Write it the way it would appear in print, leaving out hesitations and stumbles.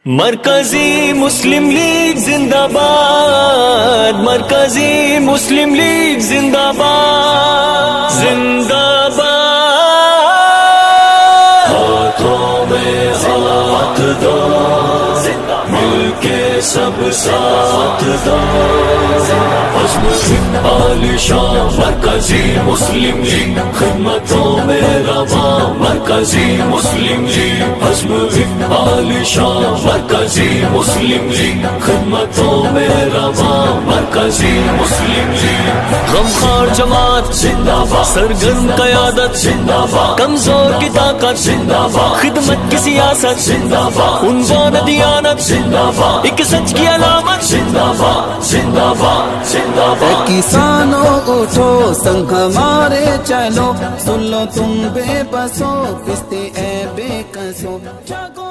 مرکزی مسلم لیگ زندہ باد، مرکزی مسلم لیگ زندہ باد، زندہ باد، ہاتھوں میں ہاتھ دو، مل کے سب ساتھ دو، عزم فعال شان مرکزی مسلم لیگ، خدمتوں میں رواں مرکزی مسلم لیگ، عزم فعال شان مرکزی مسلم لیگ، خدمتوں میں رواں مرکزی مسلم لیگ، غمخوار جماعت زندہ باد، سرگرم قیادت زندہ باد، کمزور کی طاقت زندہ باد، خدمت کی سیاست زندہ باد، عنوان دیانت زندہ باد، ایک سچ کی علامت زندہ باد، زندہ باد، زندہ باد۔ کسانوں اٹھو سنگ ہمارے چلو، سن لو تم بے بسو، پستے اے بے کسو، جاگو